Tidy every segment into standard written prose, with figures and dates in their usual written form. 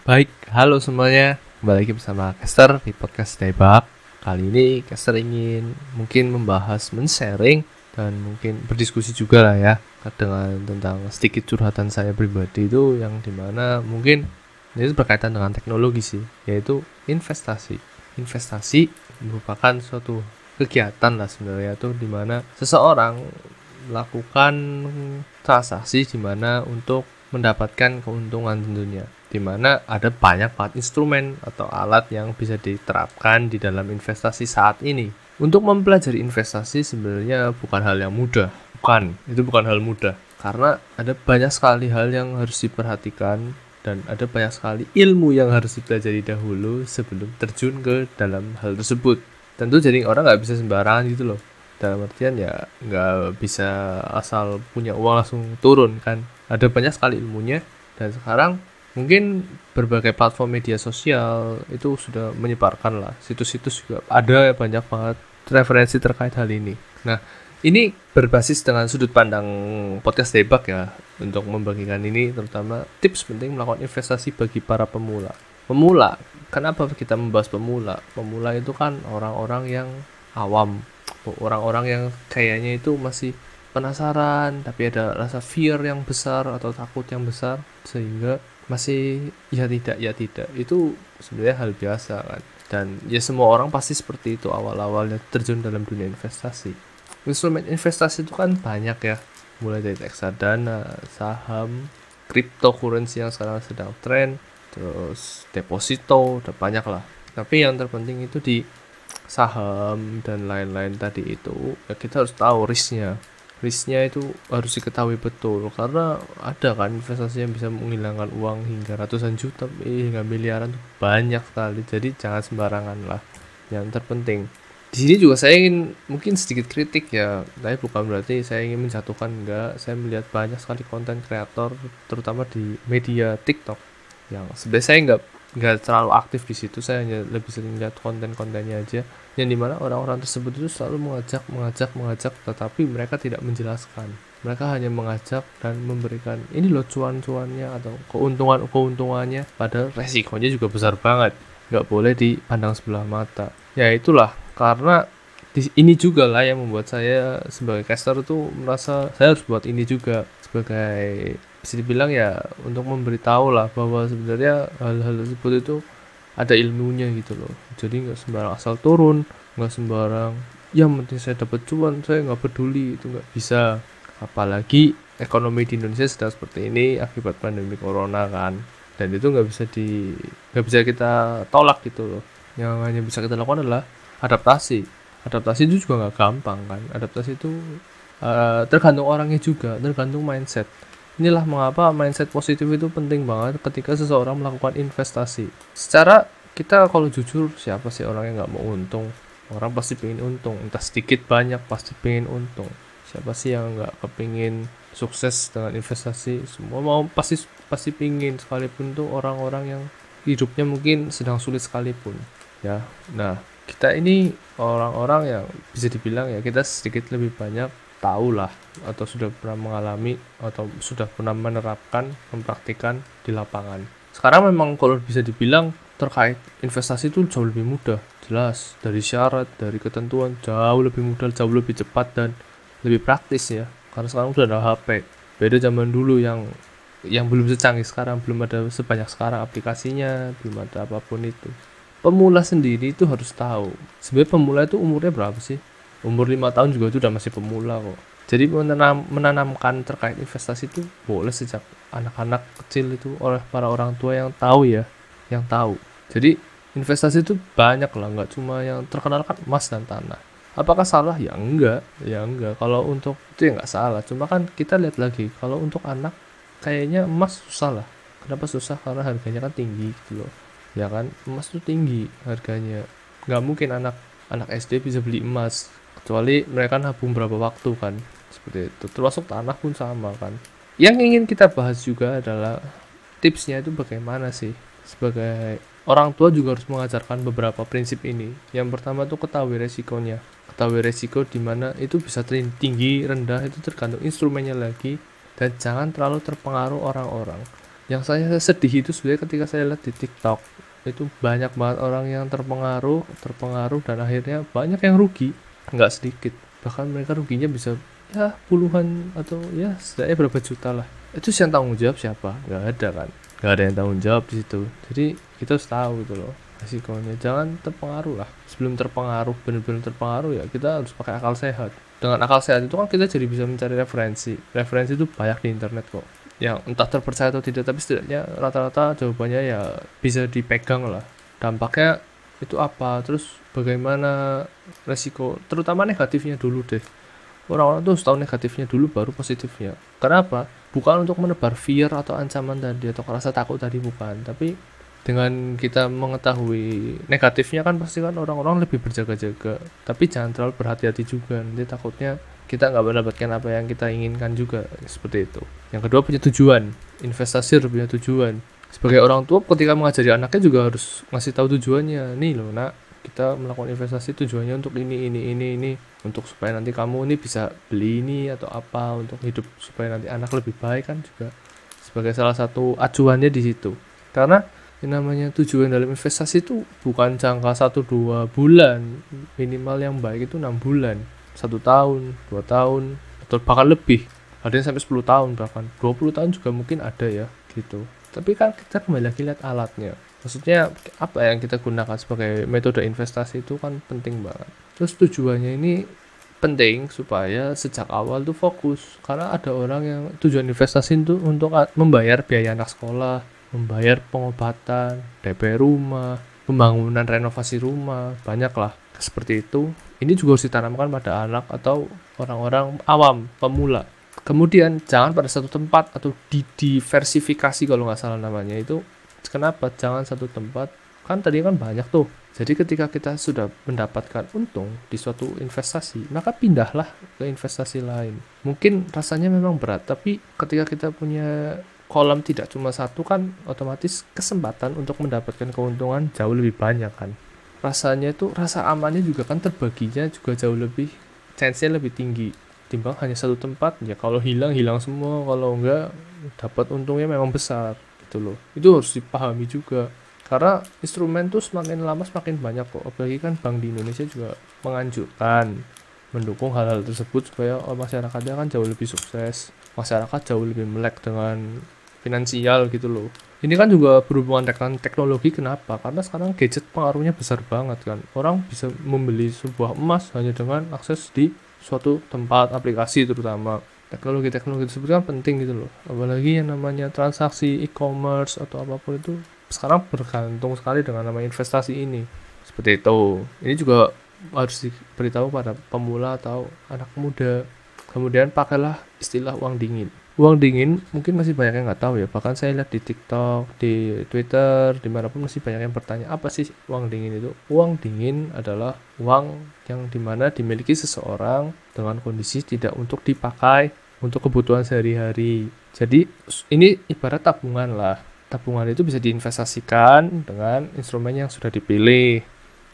Baik, halo semuanya. Kembali lagi bersama Caster di podcast Daybak. Kali ini Caster ingin mungkin membahas, men-sharing dan mungkin berdiskusi juga lah ya dengan tentang sedikit curhatan saya pribadi itu yang dimana mungkin ini berkaitan dengan teknologi sih, yaitu investasi. Investasi merupakan suatu kegiatan lah sebenarnya tuh dimana seseorang melakukan transaksi dimana untuk mendapatkan keuntungan tentunya, dimana ada banyak banget instrumen atau alat yang bisa diterapkan di dalam investasi saat ini. Untuk mempelajari investasi sebenarnya bukan hal yang mudah, itu bukan hal mudah, karena ada banyak sekali hal yang harus diperhatikan dan ada banyak sekali ilmu yang harus dipelajari dahulu sebelum terjun ke dalam hal tersebut. Tentu jadi orang nggak bisa sembarangan gitu loh, dalam artian ya nggak bisa asal punya uang langsung turun kan, ada banyak sekali ilmunya. Dan sekarang mungkin berbagai platform media sosial itu sudah menyebarkan lah, situs-situs juga ada banyak banget referensi terkait hal ini. Nah, ini berbasis dengan sudut pandang podcast Debak ya, untuk membagikan ini terutama tips penting melakukan investasi bagi para pemula. Pemula, kenapa kita membahas pemula? Pemula itu kan orang-orang yang awam, orang-orang yang kayaknya itu masih penasaran tapi ada rasa fear yang besar atau takut yang besar, sehingga masih ya tidak itu sebenarnya hal biasa kan. Dan ya semua orang pasti seperti itu awal-awalnya terjun dalam dunia investasi. Instrumen investasi itu kan banyak ya, mulai dari reksadana, saham, cryptocurrency yang sekarang sedang tren, terus deposito, udah banyak lah. Tapi yang terpenting itu di saham dan lain-lain tadi itu ya kita harus tahu risknya itu harus diketahui betul, karena ada kan investasi yang bisa menghilangkan uang hingga ratusan juta hingga miliaran tuh banyak sekali, jadi jangan sembarangan lah. Yang terpenting di sini juga saya ingin mungkin sedikit kritik ya, tapi bukan berarti saya ingin menjatuhkan, enggak. Saya melihat banyak sekali konten kreator terutama di media TikTok yang sebenarnya saya nggak terlalu aktif di situ, saya hanya lebih sering lihat konten-kontennya aja, yang dimana orang-orang tersebut itu selalu mengajak, tetapi mereka tidak menjelaskan. Mereka hanya mengajak dan memberikan ini loh cuan-cuannya atau keuntungannya, padahal resikonya juga besar banget, nggak boleh dipandang sebelah mata. Ya itulah, karena ini juga lah yang membuat saya sebagai caster tuh merasa saya harus buat ini juga, sebagai bisa dibilang ya untuk memberitahu lah bahwa sebenarnya hal-hal tersebut itu ada ilmunya gitu loh. Jadi nggak sembarang asal turun, nggak sembarang yang penting saya dapat cuan saya nggak peduli, itu nggak bisa. Apalagi ekonomi di Indonesia sedang seperti ini akibat pandemi corona kan, dan itu nggak bisa kita tolak gitu loh. Yang hanya bisa kita lakukan adalah adaptasi itu juga nggak gampang kan. Adaptasi itu tergantung orangnya juga, tergantung mindset. Inilah mengapa mindset positif itu penting banget ketika seseorang melakukan investasi. Secara kita kalau jujur, siapa sih orang yang nggak mau untung? Orang pasti pengen untung, entah sedikit banyak pasti pengen untung. Siapa sih yang nggak kepingin sukses dengan investasi? Semua mau, pasti pingin, sekalipun tuh orang-orang yang hidupnya mungkin sedang sulit sekalipun. Ya, nah kita ini orang-orang yang bisa dibilang ya kita sedikit lebih banyak tahu lah, atau sudah pernah mengalami atau sudah pernah menerapkan, mempraktikkan di lapangan. Sekarang memang kalau bisa dibilang terkait investasi itu jauh lebih mudah, jelas dari syarat, dari ketentuan jauh lebih mudah, jauh lebih cepat dan lebih praktis ya. Karena sekarang udah ada HP. Beda zaman dulu yang belum secanggih sekarang, belum ada sebanyak sekarang aplikasinya, belum ada apapun itu. Pemula sendiri itu harus tahu sebenarnya pemula itu umurnya berapa sih. Umur 5 tahun juga itu udah masih pemula kok. Jadi menanamkan terkait investasi itu boleh sejak anak-anak kecil itu oleh para orang tua yang tahu ya, yang tahu. Jadi investasi itu banyak lah, nggak cuma yang terkenal kan emas dan tanah. Apakah salah? Ya enggak. Kalau untuk itu ya nggak salah. Cuma kan kita lihat lagi, kalau untuk anak kayaknya emas susah lah. Kenapa susah? Karena harganya kan tinggi gitu loh. Ya kan, emas tuh tinggi harganya. Nggak mungkin anak SD bisa beli emas, kecuali mereka nabung berapa waktu kan, seperti itu. Termasuk tanah pun sama kan. Yang ingin kita bahas juga adalah tipsnya itu bagaimana sih. Sebagai orang tua juga harus mengajarkan beberapa prinsip ini. Yang pertama tuh ketahui resikonya, ketahui resiko dimana itu bisa tinggi rendah itu tergantung instrumennya lagi. Dan jangan terlalu terpengaruh orang-orang. Yang saya sedih itu sebenarnya ketika saya lihat di TikTok, itu banyak banget orang yang terpengaruh dan akhirnya banyak yang rugi, nggak sedikit. Bahkan mereka ruginya bisa ya puluhan atau ya setidaknya berapa juta lah. Itu yang tanggung jawab siapa? Nggak ada kan? Nggak ada yang tanggung jawab di situ. Jadi kita harus tahu gitu loh resikonya. Jangan terpengaruh lah. Sebelum terpengaruh, benar-benar terpengaruh ya kita harus pakai akal sehat. Dengan akal sehat itu kan kita jadi bisa mencari referensi. Referensi itu banyak di internet kok, yang entah terpercaya atau tidak, tapi setidaknya rata-rata jawabannya ya bisa dipegang lah. Dampaknya itu apa, terus bagaimana resiko, terutama negatifnya dulu deh. Orang-orang tuh harus tahu negatifnya dulu baru positifnya. Kenapa? Bukan untuk menebar fear atau ancaman tadi atau rasa takut tadi, bukan. Tapi dengan kita mengetahui negatifnya kan pasti kan orang-orang lebih berjaga-jaga. Tapi jangan terlalu berhati-hati juga, nanti takutnya kita nggak mendapatkan apa yang kita inginkan juga, seperti itu. Yang kedua, punya tujuan. Investasi harus punya tujuan. Sebagai orang tua ketika mengajari anaknya juga harus ngasih tahu tujuannya. Nih loh nak, kita melakukan investasi tujuannya untuk ini, untuk supaya nanti kamu ini bisa beli ini atau apa, untuk hidup supaya nanti anak lebih baik kan, juga sebagai salah satu acuannya di situ. Karena yang namanya tujuan dalam investasi itu bukan jangka 1-2 bulan, minimal yang baik itu 6 bulan, 1 tahun, 2 tahun, atau bahkan lebih. Ada yang sampai 10 tahun, bahkan 20 tahun juga mungkin ada ya gitu. Tapi kan kita kembali lagi lihat alatnya. Maksudnya apa yang kita gunakan sebagai metode investasi itu kan penting banget. Terus tujuannya ini penting supaya sejak awal tuh fokus. Karena ada orang yang tujuan investasi itu untuk membayar biaya anak sekolah, membayar pengobatan, DP rumah, pembangunan renovasi rumah, banyak lah seperti itu. Ini juga harus ditanamkan pada anak atau orang-orang awam, pemula. Kemudian jangan pada satu tempat atau diversifikasi kalau nggak salah namanya itu. Kenapa jangan satu tempat? Kan tadi kan banyak tuh. Jadi ketika kita sudah mendapatkan untung di suatu investasi, maka pindahlah ke investasi lain. Mungkin rasanya memang berat, tapi ketika kita punya kolam tidak cuma satu kan, otomatis kesempatan untuk mendapatkan keuntungan jauh lebih banyak kan. Rasanya itu, rasa amannya juga kan terbaginya juga jauh lebih, chance-nya lebih tinggi timbang hanya satu tempat. Ya kalau hilang semua, kalau enggak dapat untungnya memang besar gitu loh. Itu harus dipahami juga, karena instrumen tuh semakin lama semakin banyak kok. Apalagi kan Bank di Indonesia juga menganjurkan, mendukung hal-hal tersebut supaya masyarakatnya kan jauh lebih sukses, masyarakat jauh lebih melek dengan finansial gitu loh. Ini kan juga berhubungan dengan teknologi. Kenapa? Karena sekarang gadget pengaruhnya besar banget kan. Orang bisa membeli sebuah emas hanya dengan akses di suatu tempat, aplikasi terutama. Teknologi tersebut kan penting gitu loh. Apalagi yang namanya transaksi e-commerce atau apapun itu sekarang bergantung sekali dengan nama investasi ini. Seperti itu. Ini juga harus diberitahu pada pemula atau anak muda. Kemudian pakailah istilah uang dingin. Uang dingin mungkin masih banyak yang nggak tahu ya. Bahkan saya lihat di TikTok, di Twitter, dimanapun masih banyak yang bertanya apa sih uang dingin itu. Uang dingin adalah uang yang dimana dimiliki seseorang dengan kondisi tidak untuk dipakai untuk kebutuhan sehari-hari. Jadi ini ibarat tabungan lah. Tabungan itu bisa diinvestasikan dengan instrumen yang sudah dipilih.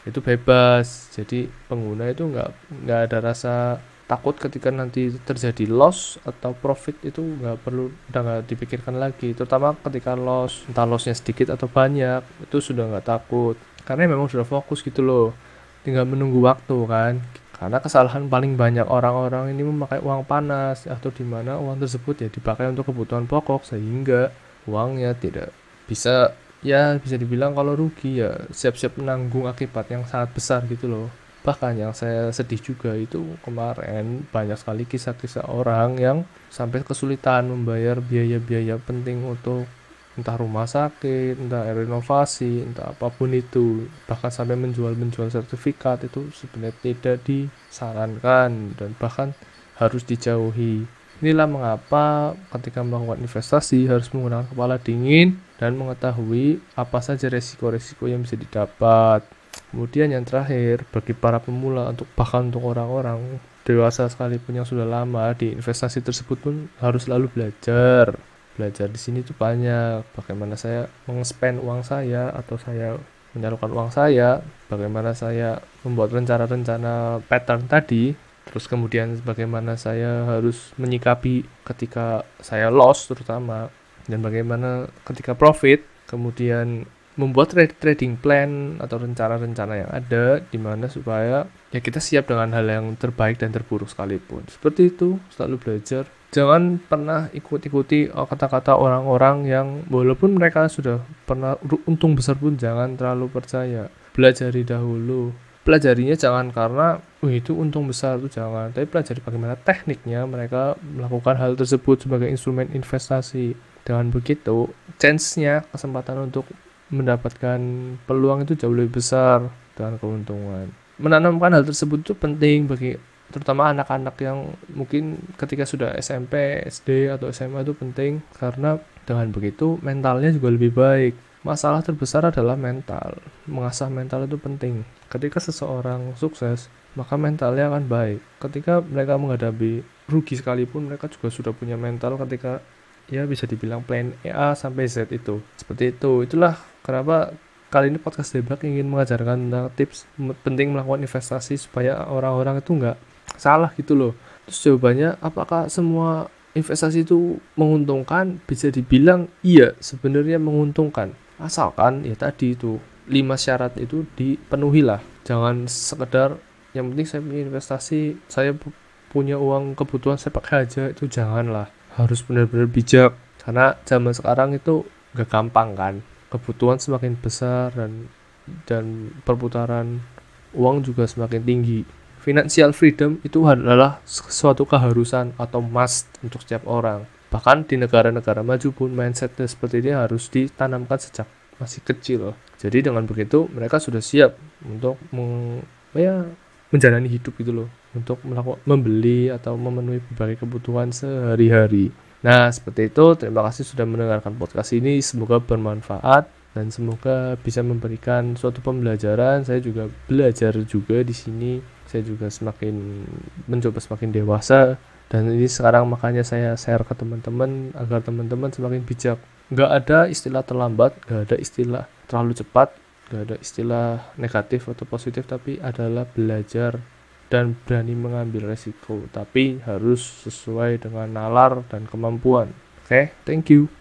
Itu bebas. Jadi pengguna itu nggak ada rasa takut ketika nanti terjadi loss atau profit, itu udah nggak dipikirkan lagi. Terutama ketika loss, entah lossnya sedikit atau banyak, itu sudah nggak takut karena memang sudah fokus gitu loh. Tinggal menunggu waktu kan. Karena kesalahan paling banyak orang-orang ini memakai uang panas, atau dimana uang tersebut ya dipakai untuk kebutuhan pokok sehingga uangnya tidak bisa, ya bisa dibilang kalau rugi ya siap-siap menanggung akibat yang sangat besar gitu loh. Bahkan yang saya sedih juga itu kemarin banyak sekali kisah-kisah orang yang sampai kesulitan membayar biaya-biaya penting untuk entah rumah sakit, entah renovasi, entah apapun itu. Bahkan sampai menjual sertifikat itu sebenarnya tidak disarankan dan bahkan harus dijauhi. Inilah mengapa ketika melakukan investasi harus menggunakan kepala dingin dan mengetahui apa saja resiko-resiko yang bisa didapat. Kemudian yang terakhir, bagi para pemula, bahkan untuk orang-orang dewasa sekalipun yang sudah lama di investasi tersebut pun harus selalu belajar. Belajar di sini tuh banyak, bagaimana saya meng-spend uang saya atau saya menyalurkan uang saya, bagaimana saya membuat rencana-rencana pattern tadi, terus kemudian bagaimana saya harus menyikapi ketika saya loss terutama. dan bagaimana ketika profit kemudian membuat trading plan atau rencana-rencana yang ada di mana supaya ya kita siap dengan hal yang terbaik dan terburuk sekalipun. Seperti itu, selalu belajar. Jangan pernah ikuti kata-kata orang-orang yang walaupun mereka sudah pernah untung besar pun jangan terlalu percaya. Pelajari dahulu. Pelajarinya jangan karena itu untung besar itu jangan, tapi pelajari bagaimana tekniknya mereka melakukan hal tersebut sebagai instrumen investasi. Dengan begitu, chance-nya, kesempatan untuk mendapatkan peluang itu jauh lebih besar dengan keuntungan. Menanamkan hal tersebut itu penting bagi terutama anak-anak yang mungkin ketika sudah SMP, SD atau SMA itu penting karena dengan begitu mentalnya juga lebih baik. Masalah terbesar adalah mental. Mengasah mental itu penting. Ketika seseorang sukses, maka mentalnya akan baik. Ketika mereka menghadapi rugi sekalipun, mereka juga sudah punya mental ketika ya bisa dibilang plan A sampai Z itu. Seperti itu. Itulah kenapa kali ini podcast Debak ingin mengajarkan tentang tips penting melakukan investasi supaya orang-orang itu nggak salah gitu loh. Terus jawabannya, apakah semua investasi itu menguntungkan? Bisa dibilang iya, sebenarnya menguntungkan. Asalkan ya tadi itu 5 syarat itu dipenuhi lah. Jangan sekedar yang penting saya punya investasi, saya punya uang kebutuhan saya pakai aja, itu janganlah. Harus benar-benar bijak karena zaman sekarang itu gak gampang kan, kebutuhan semakin besar dan perputaran uang juga semakin tinggi. Financial freedom itu adalah suatu keharusan atau must untuk setiap orang. Bahkan di negara-negara maju pun mindset seperti ini harus ditanamkan sejak masih kecil. Jadi dengan begitu mereka sudah siap untuk menjalani hidup gitu loh, untuk membeli atau memenuhi berbagai kebutuhan sehari-hari. Nah, seperti itu. Terima kasih sudah mendengarkan podcast ini. Semoga bermanfaat dan semoga bisa memberikan suatu pembelajaran. Saya juga belajar juga di sini. Saya juga mencoba semakin dewasa dan ini sekarang makanya saya share ke teman-teman agar teman-teman semakin bijak. Nggak ada istilah terlambat, nggak ada istilah terlalu cepat, nggak ada istilah negatif atau positif, tapi adalah belajar dan berani mengambil resiko, tapi harus sesuai dengan nalar dan kemampuan. Oke, thank you.